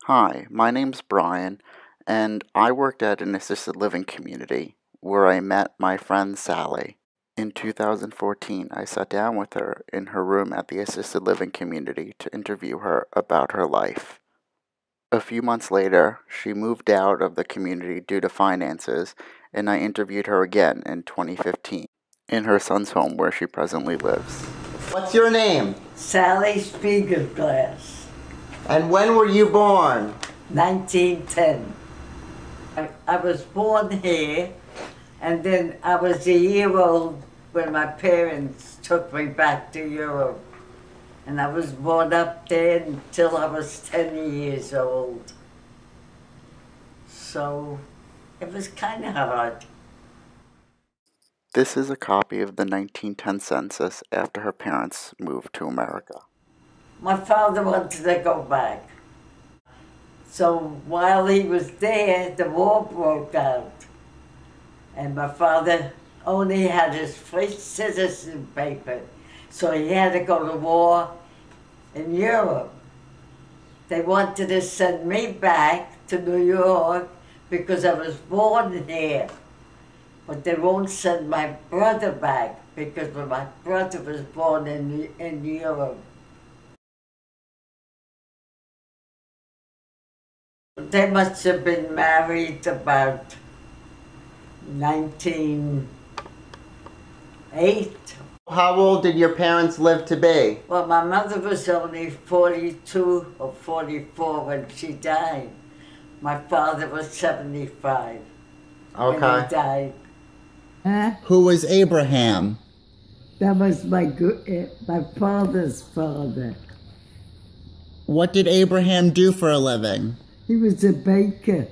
Hi, my name's Brian, and I worked at an assisted living community where I met my friend Sally. In 2014, I sat down with her in her room at the assisted living community to interview her about her life. A few months later, she moved out of the community due to finances, and I interviewed her again in 2015 in her son's home where she presently lives. What's your name? Sally Spiegelglass, And when were you born? 1910. I was born here, and then I was a year old when my parents took me back to Europe. And I was born up there until I was 10 years old. So it was kind of hard. This is a copy of the 1910 census after her parents moved to America. My father wanted to go back. So while he was there, the war broke out. And my father only had his first citizen paper. So he had to go to war in Europe. They wanted to send me back to New York because I was born here. But they won't send my brother back because my brother was born in Europe. They must have been married about 1908. How old did your parents live to be? Well, my mother was only 42 or 44 when she died. My father was 75 when he died. Who was Abraham? That was my father's father. What did Abraham do for a living? He was a baker.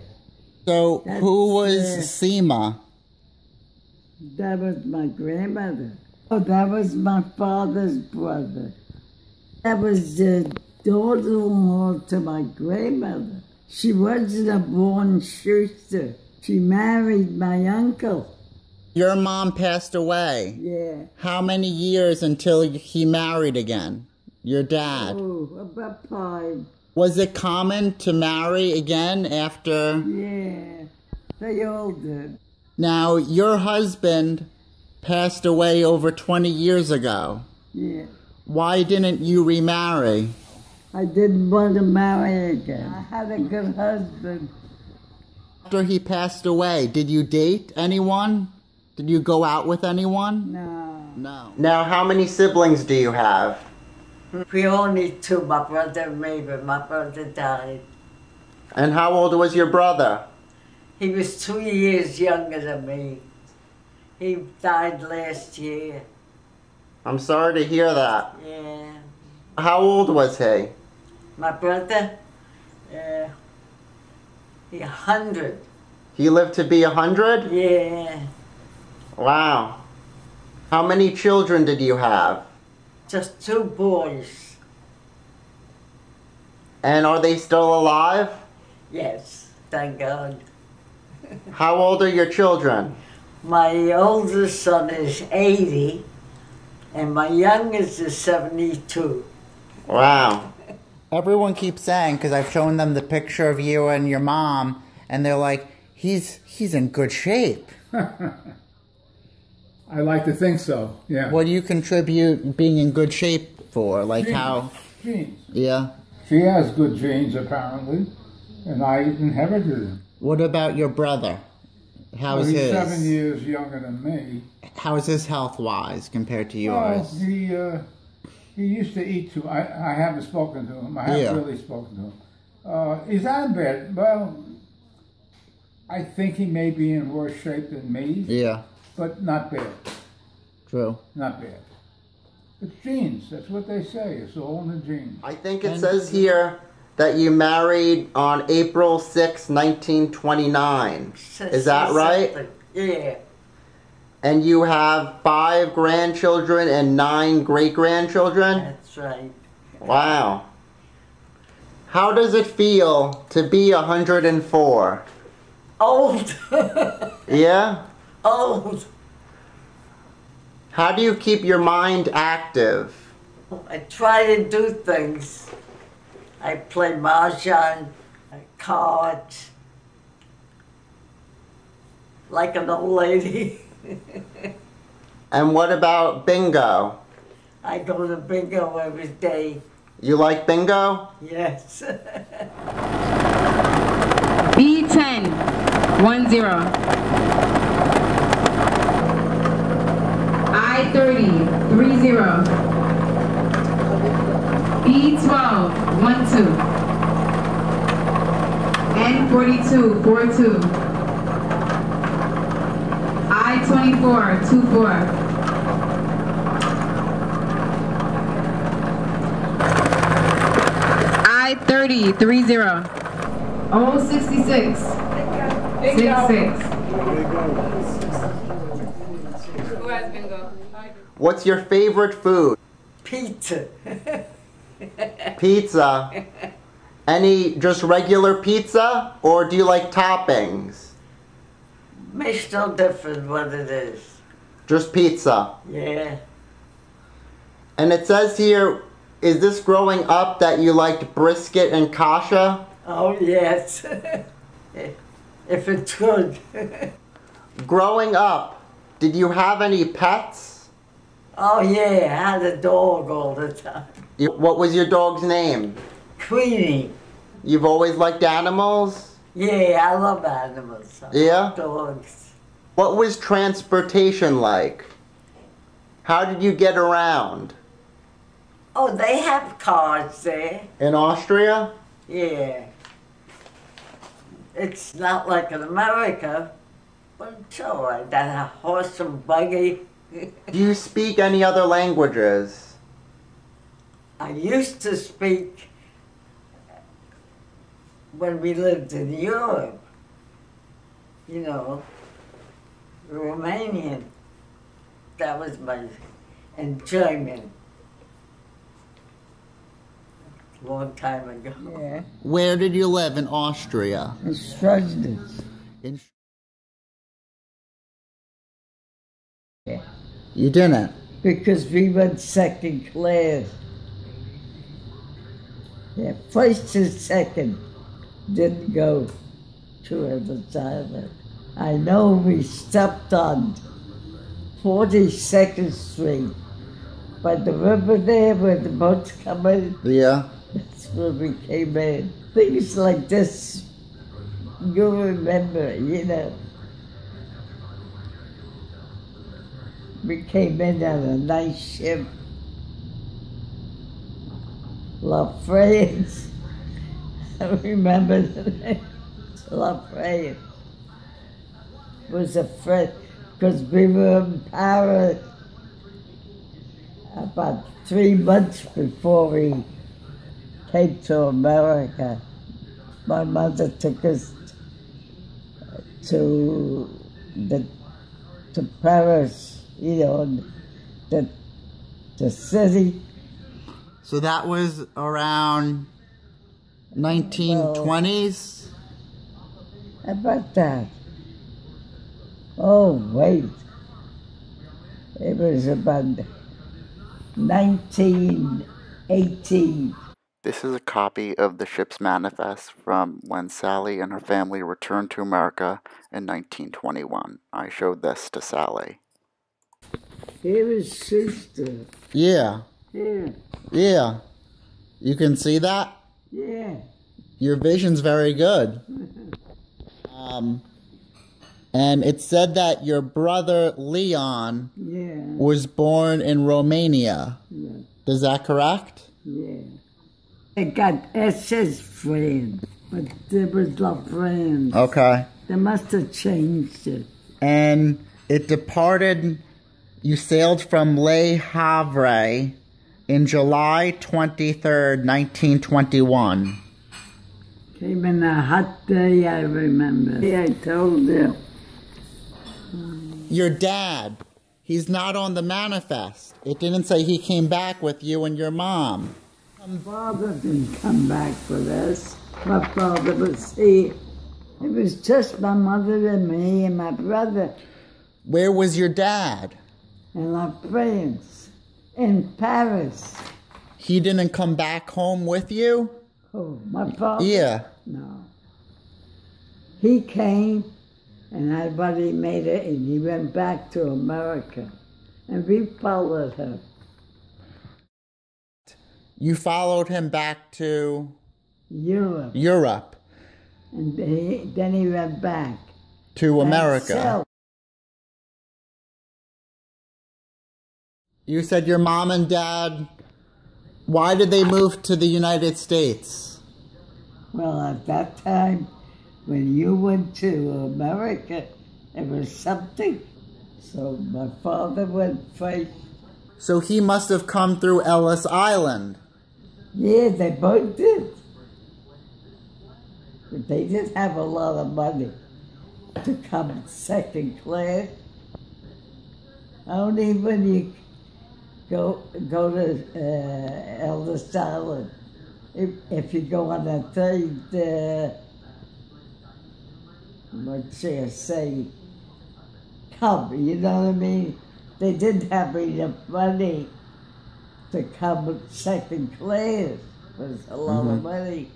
So who was Seema? That was my grandmother. Oh, that was my father's brother. That was the daughter-in-law to my grandmother. She wasn't a born Schuster. She married my uncle. Your mom passed away. Yeah. How many years until he married again? Your dad? Oh, about 5. Was it common to marry again after? Yeah, they all did. Now, your husband passed away over 20 years ago. Yeah. Why didn't you remarry? I didn't want to marry again. I had a good husband. After he passed away, did you date anyone? Did you go out with anyone? No. Now, how many siblings do you have? We only 2, my brother and me, but my brother died. And how old was your brother? He was 2 years younger than me. He died last year. I'm sorry to hear that. Yeah. How old was he? My brother, 100. He lived to be 100? Yeah. Wow. How many children did you have? Just 2 boys. And are they still alive? Yes, thank God. How old are your children? My oldest son is 80, and my youngest is 72. Wow. Everyone keeps saying, because I've shown them the picture of you and your mom, and they're like, he's in good shape. I like to think so, yeah. What do you contribute being in good shape for? Like Genes. how? Genes. Yeah. She has good genes, apparently, and I inherited them. What about your brother? How's Well, he's his? 7 years younger than me. How is his health-wise compared to yours? Oh, he used to eat too. I haven't spoken to him. I haven't really spoken to him. He's not in bed. Well, I think he may be in worse shape than me. Yeah. But not bad. True. Not bad. It's genes. That's what they say. It's all in the genes. I think it says here that you married on April 6, 1929. Is that right? Yeah. And you have 5 grandchildren and 9 great-grandchildren? That's right. Wow. How does it feel to be 104? Old. Yeah? Old. How do you keep your mind active? I try to do things. I play mahjong, cards, like an old lady. And what about bingo? I go to bingo every day. You like bingo? Yes. B10, 10. I-30, 30. B12, 12. N42, 42. I-24, 24. I-30, 30. 066, 66. Who has bingo? What's your favorite food? Pizza. Pizza. Any just regular pizza, or do you like toppings? Makes no difference what it is. Just pizza. Yeah. And it says here, is this growing up that you liked brisket and kasha? Oh, yes. If it's good. Growing up, did you have any pets? Oh, yeah, I had a dog all the time. What was your dog's name? Queenie. You've always liked animals? Yeah, I love animals. I Yeah? love dogs. What was transportation like? How did you get around? Oh, they have cars there. In Austria? Yeah. It's not like in America, but it's all right. That a horse and buggy. Do you speak any other languages? I used to speak when we lived in Europe, you know, Romanian. That was and German. Long time ago. Yeah. Where did you live in Austria? In Strasbourg. In... You didn't? Because we went second class. Yeah, first and second didn't go to a retirement. I know we stopped on 42nd Street by the river there where the boats come in. Yeah. That's where we came in. Things like this, you remember, you know. We came in on a nice ship. La France. I remember the name. La France. Was a friend, because we were in Paris about 3 months before we came to America. My mother took us to Paris, you know, the city. So that was around 1920s? About that. Oh, wait. It was about 1918. This is a copy of the ship's manifest from when Sally and her family returned to America in 1921. I showed this to Sally. Here is sister. Yeah. Here. Yeah. You can see that? Yeah. Your vision's very good. And it said that your brother Leon was born in Romania. Yeah. Is that correct? Yeah. It got SS friend, but there was La France. Okay. They must have changed it. And it departed, you sailed from Le Havre in July 23rd, 1921. Came in a hot day, I remember. Yeah, I told you. Your dad, he's not on the manifest. It didn't say he came back with you and your mom. My father didn't come back with us. My father was here. It was just my mother and me and my brother. Where was your dad? In La France, in Paris. He didn't come back home with you? Oh, my father? Yeah. No. He came, and everybody made it, and he went back to America. And we followed him. You followed him back to Europe. Europe. And then he went back. To America. So, you said your mom and dad, why did they move to the United States? well, at that time, when you went to America, it was something. So my father went first. So he must have come through Ellis Island. Yeah, they both did. But they didn't have a lot of money to come second class. Only when you go to Ellis Island. If you go on a third, what should I say, come, you know what I mean? They didn't have enough money to come second class. It was a lot of money.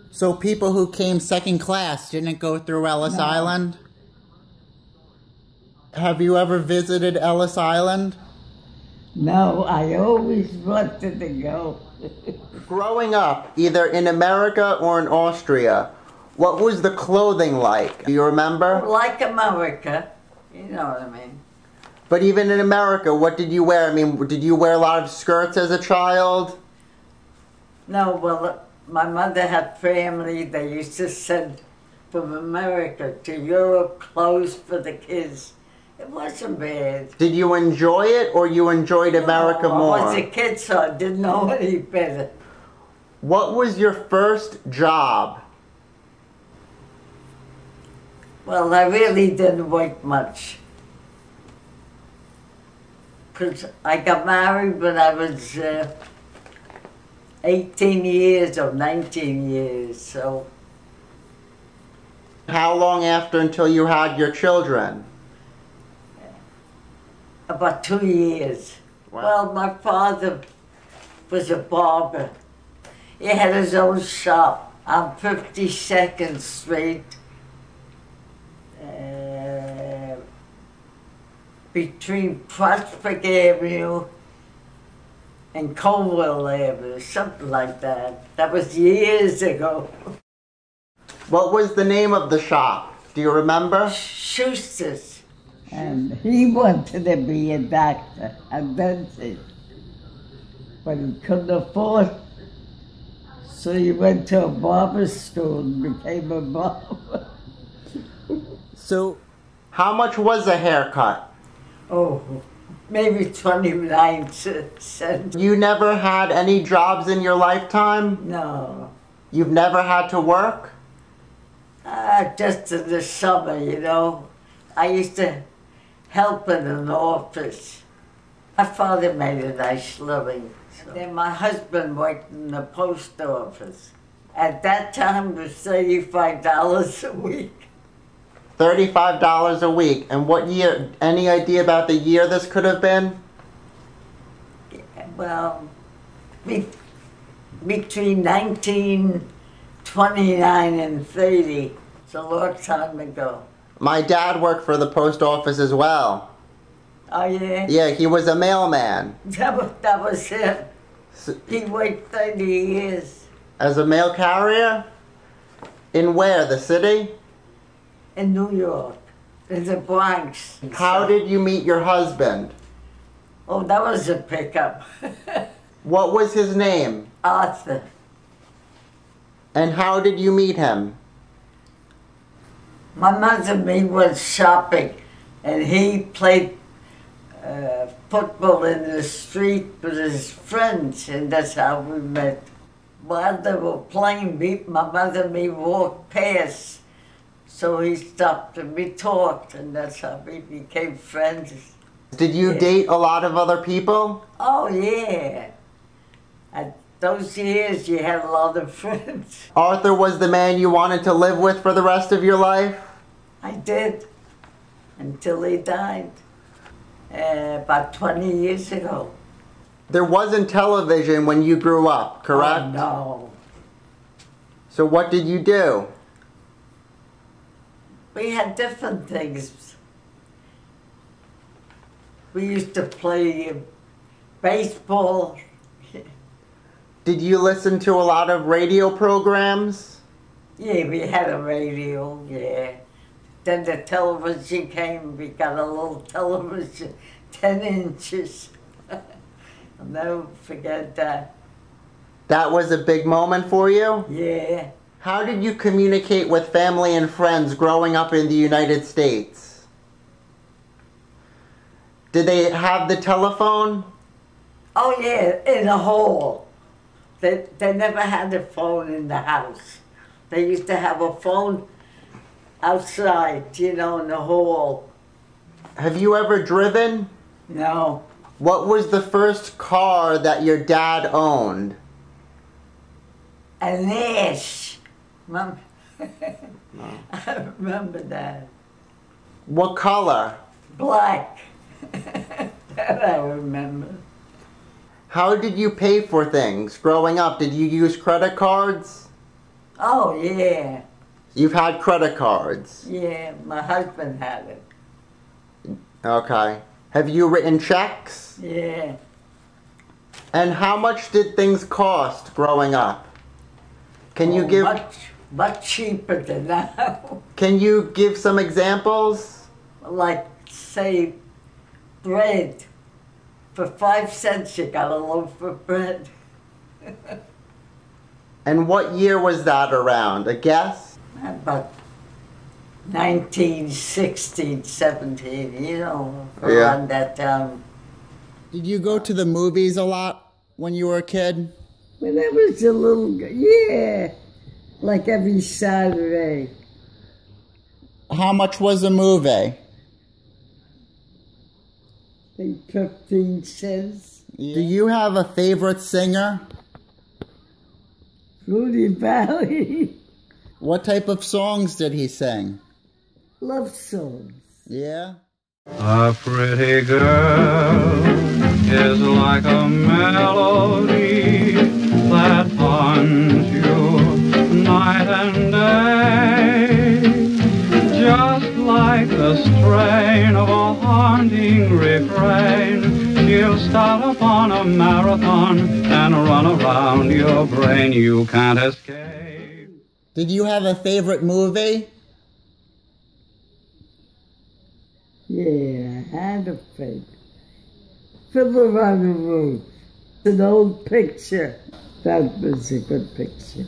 So people who came second class didn't go through Ellis Island? Have you ever visited Ellis Island? No, I always wanted to go. Growing up, either in America or in Austria, what was the clothing like? Do you remember? Like America, you know what I mean. But even in America, what did you wear? I mean, did you wear a lot of skirts as a child? No, well, my mother had family. They used to send from America to Europe clothes for the kids. It wasn't bad. Did you enjoy it, or you enjoyed America more? I was a kid, so I didn't know any better. What was your first job? Well, I really didn't work much. Because I got married when I was 18 years or 19 years, so. How long after until you had your children? About 2 years. Wow. Well, my father was a barber. He had his own shop on 52nd Street, between Prospect Avenue and Colwell Avenue, something like that. That was years ago. What was the name of the shop? Do you remember? Schuster's. And he wanted to be a doctor, a dentist, but he couldn't afford. So he went to a barber school and became a barber. So, how much was a haircut? Oh, maybe 29 cents. You never had any jobs in your lifetime? No. You've never had to work? Just in the summer, you know. I used to help in an office. My father made a nice living. So. Then my husband worked in the post office. At that time, it was $35 a week. $35 a week. And what year, any idea about the year this could have been? Well, between 1929 and 30. It's a long time ago. My dad worked for the post office as well. Oh, yeah? Yeah, he was a mailman. That was him. He worked 30 years. As a mail carrier? In where, the city? In New York, in the Bronx. How did you meet your husband? Oh, that was a pickup. What was his name? Arthur. And how did you meet him? My mother and me went shopping, and he played football in the street with his friends, and that's how we met. While they were playing, my mother and me walked past, so he stopped and we talked, and that's how we became friends. Did you date a lot of other people? Oh, yeah. At those years, you had a lot of friends. Arthur was the man you wanted to live with for the rest of your life? I did, until he died, about 20 years ago. There wasn't television when you grew up, correct? Oh, no. So what did you do? We had different things. We used to play baseball. Did you listen to a lot of radio programs? Yeah, we had a radio, yeah. Then the television came, we got a little television, 10 inches. I'll never forget that. That was a big moment for you? Yeah. How did you communicate with family and friends growing up in the United States? Did they have the telephone? Oh yeah, in the hall. They never had a phone in the house. They used to have a phone outside, you know, in the hall. Have you ever driven? No. What was the first car that your dad owned? An Ash. Mom. I remember that. What color? Black. That I remember. How did you pay for things growing up? Did you use credit cards? Oh, yeah. You've had credit cards? Yeah, my husband had it. Okay. Have you written checks? Yeah. And how much did things cost growing up? Can you give... Much cheaper than now. Can you give some examples? Like, say, bread. For 5 cents you got a loaf of bread. And what year was that around? A guess? About 1916, 17, you know, Yeah. around that time. Did you go to the movies a lot when you were a kid? When I was a little girl, yeah, like every Saturday. How much was a movie? I think 15 cents. Yeah. Do you have a favorite singer? Rudy Valley. What type of songs did he sing? Love songs. Yeah? A pretty girl is like a melody that haunts you night and day, just like the strain of a haunting refrain. She'll start upon a marathon and run around your brain. You can't escape. Did you have a favorite movie? Yeah, I had a favorite. Fiddler on the Roof. An old picture. That was a good picture.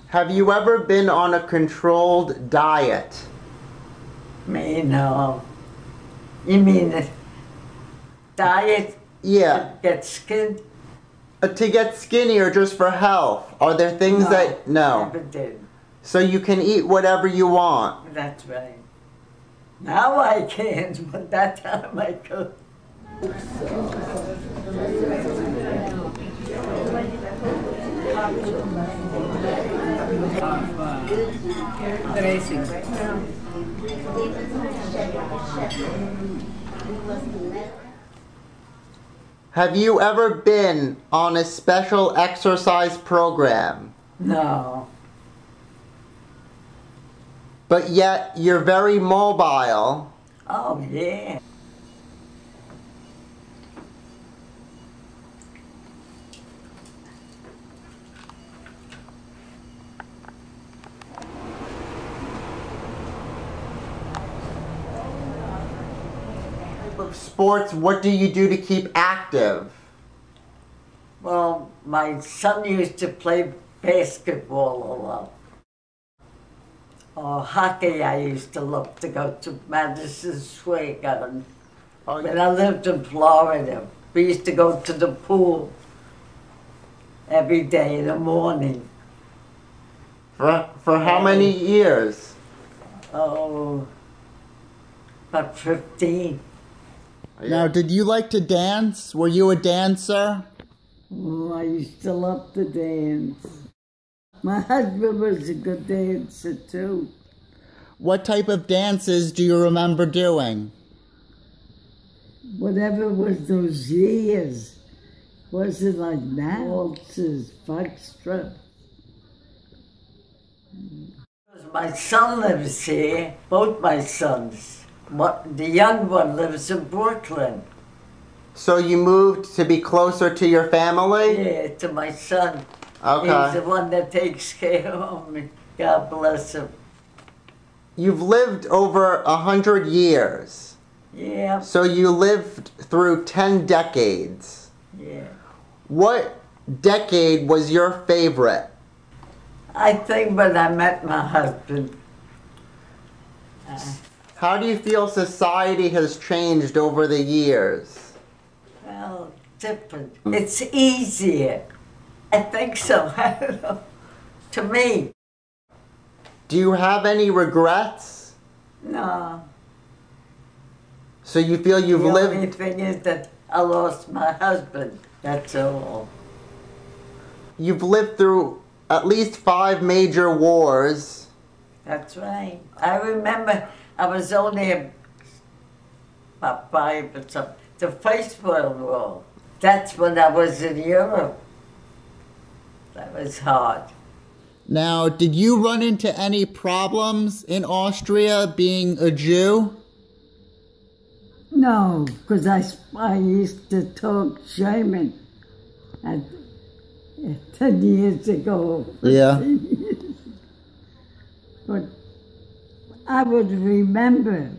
Have you ever been on a controlled diet? Me, no. You mean a diet? Yeah. To get skin? To get skinny or just for health? Are there things No, that... No. never did. So you can eat whatever you want? That's right. Now I can't, but that time I could. Have you ever been on a special exercise program? No. But yet you're very mobile. Oh, yeah. Of sports, what do you do to keep active? Well, my son used to play basketball a lot. Or hockey, I used to love to go to Madison Square Garden. Oh, When I lived in Florida, we used to go to the pool every day in the morning. For how many years? Oh, about 15. Now, did you like to dance? Were you a dancer? Oh, I used to love to dance. My husband was a good dancer, too. What type of dances do you remember doing? Whatever was those years. Wasn't like now. Waltzes, foxtrot. My son lives here, both my sons. The young one lives in Brooklyn. So you moved to be closer to your family? Yeah, to my son. Okay. He's the one that takes care of me. God bless him. You've lived over 100 years. Yeah. So you lived through 10 decades. Yeah. What decade was your favorite? I think when I met my husband. How do you feel society has changed over the years? Well, different. It's easier. I think so. I don't know. To me. Do you have any regrets? No. So you feel you've lived... The only thing is that I lost my husband. That's all. You've lived through at least 5 major wars. That's right. I remember I was only about 5 or something. The First World War. That's when I was in Europe. That was hard. Now, did you run into any problems in Austria being a Jew? No, because I used to talk German 10 years ago. Yeah. But I would remember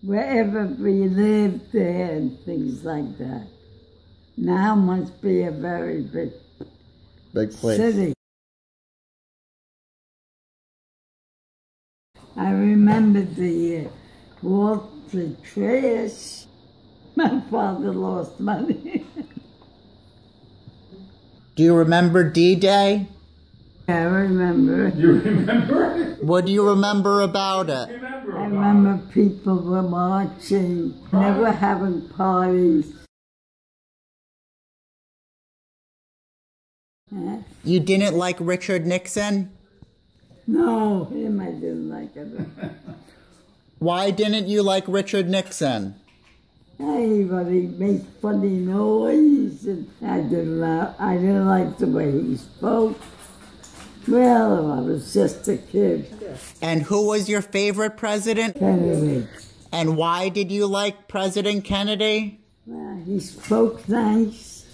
wherever we lived there and things like that. Now must be a very big place. city. I remember the Walter trash. My father lost money. Do you remember D-Day? I remember. You remember? What do you remember about it? I remember people were marching, never having parties. You didn't like Richard Nixon? No, him I didn't like it. Why didn't you like Richard Nixon? Everybody made funny noise, and I didn't like the way he spoke. Well, I was just a kid. And who was your favorite president? Kennedy. And why did you like President Kennedy? Well, he spoke nice,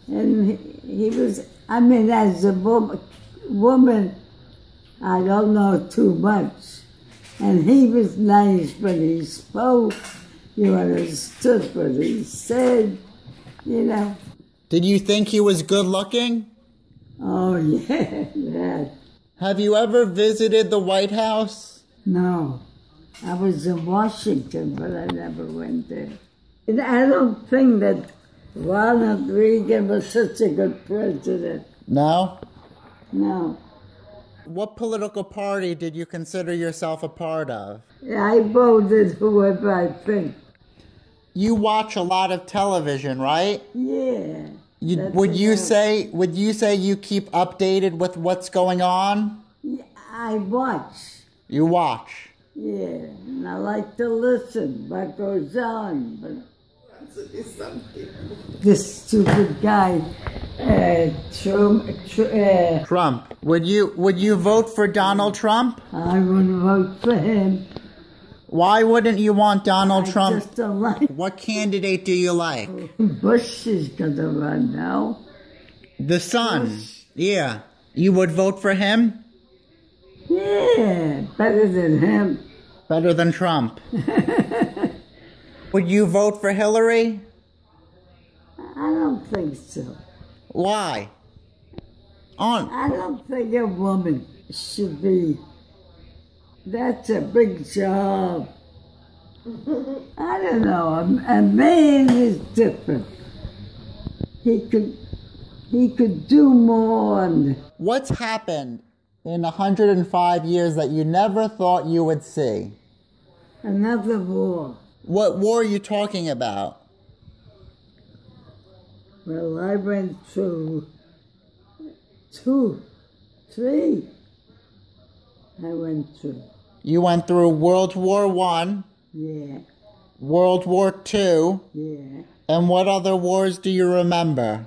and he was, I mean, as a woman, I don't know too much. And he was nice when he spoke. You understood what he said, you know. Did you think he was good looking? Oh, yeah, yeah. Have you ever visited the White House? No. I was in Washington, but I never went there. And I don't think that Ronald Reagan was such a good president. No? No. What political party did you consider yourself a part of? I voted whoever I think. You watch a lot of television, right? Yeah. Would you say you keep updated with what's going on? Yeah, I watch. You watch. Yeah, and I like to listen what goes on, but this stupid guy, Trump. Would you vote for Donald Trump? I wouldn't vote for him. Why wouldn't you want Donald Trump? I just don't like. What candidate do you like? Bush is gonna run now. The son. Yeah. You would vote for him? Yeah, better than him. Better than Trump. Would you vote for Hillary? I don't think so. Why? I don't think a woman should be. That's a big job. I don't know. A man is different. He could do more. What's happened in 105 years that you never thought you would see? Another war. What war are you talking about? Well, I went through 2, 3. I went through. You went through World War I. Yeah. World War II. Yeah. And what other wars do you remember?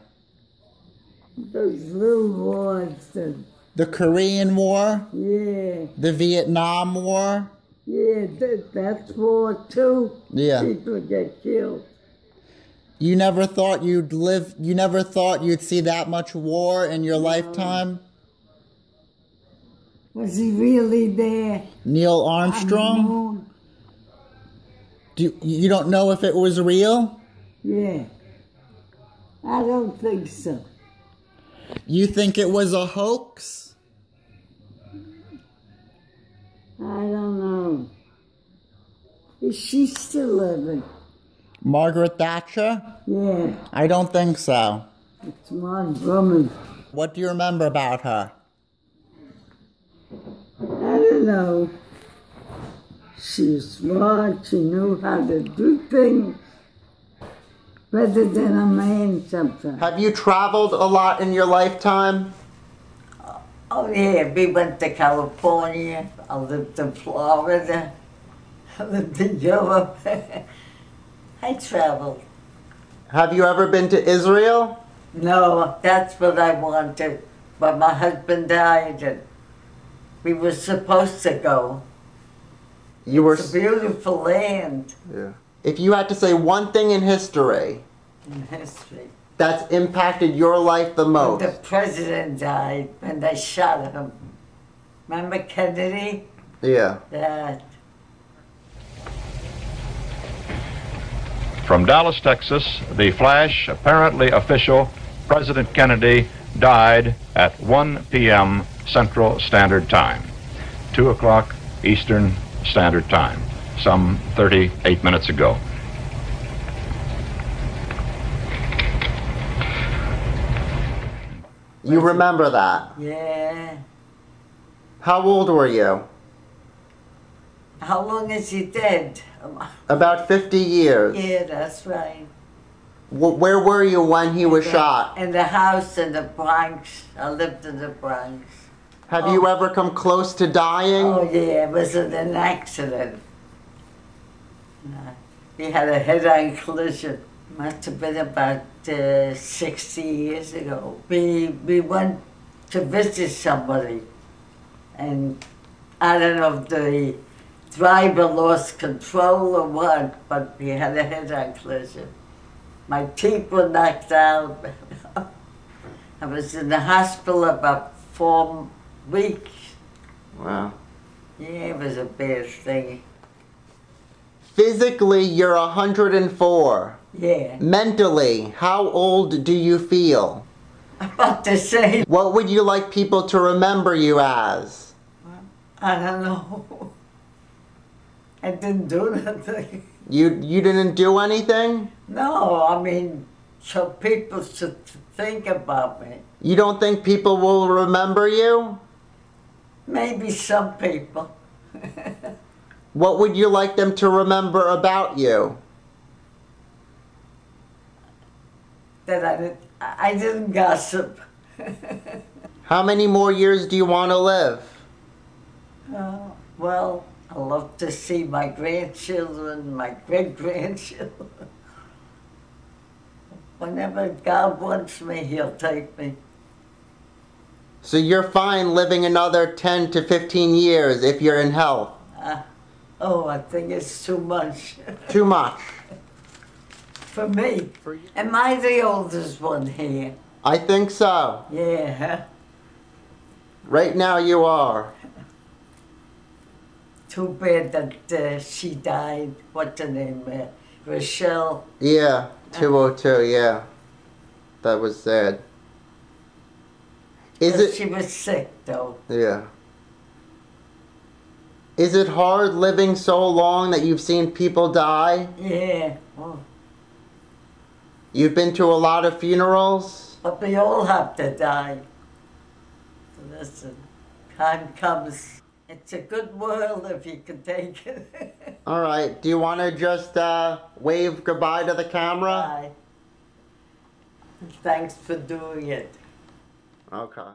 Those little wars that The Korean War? Yeah. The Vietnam War? Yeah, that's war too. Yeah. People get killed. You never thought you'd live, you never thought you'd see that much war in your lifetime? Was he really there? Neil Armstrong? You don't know if it was real? Yeah. I don't think so. You think it was a hoax? I don't know. Is she still living? Margaret Thatcher? Yeah. I don't think so. It's my woman. What do you remember about her? I don't know. She was smart. She knew how to do things better than a man sometimes. Have you traveled a lot in your lifetime? Oh yeah, we went to California. I lived in Florida. I lived in Europe. I traveled. Have you ever been to Israel? No, that's what I wanted. But my husband died and we were supposed to go. It's a beautiful land. Yeah. If you had to say one thing in history that's impacted your life the most. The president died when they shot him. Remember Kennedy? Yeah. That. From Dallas, Texas, the flash, apparently official, President Kennedy died at 1 p.m. Central Standard Time, 2 o'clock Eastern Standard Time, some 38 minutes ago. You remember that? Yeah. How old were you? How long is he dead? About 50 years. Yeah, that's right. Where were you when he was shot? In the house in the Bronx. I lived in the Bronx. Have you ever come close to dying? Oh yeah, it was in an accident. He had a head-on collision. Must have been about 60 years ago. We went to visit somebody, and I don't know if the driver lost control or what, but he had a head-on collision. My teeth were knocked out. I was in the hospital about 4 weeks. Wow. Yeah, it was a bad thing. Physically, you're 104. Yeah. Mentally, how old do you feel? About the same. What would you like people to remember you as? I don't know. I didn't do nothing. You didn't do anything? No, I mean, so people should think about me. You don't think people will remember you? Maybe some people. What would you like them to remember about you? That I didn't gossip. How many more years do you want to live? Well, I love to see my grandchildren, my great-grandchildren. Whenever God wants me, He'll take me. So you're fine living another 10 to 15 years if you're in health? Oh, I think it's too much. Too much? For me. Am I the oldest one here? I think so. Yeah. Right now you are. Too bad that she died. What's her name? Rochelle. Yeah, 202, yeah. That was sad. She was sick, though. Yeah. Is it hard living so long that you've seen people die? Yeah. Oh. You've been to a lot of funerals? But we all have to die. Listen, time comes. It's a good world if you can take it. All right. Do you want to just wave goodbye to the camera? Bye. Thanks for doing it. Okay.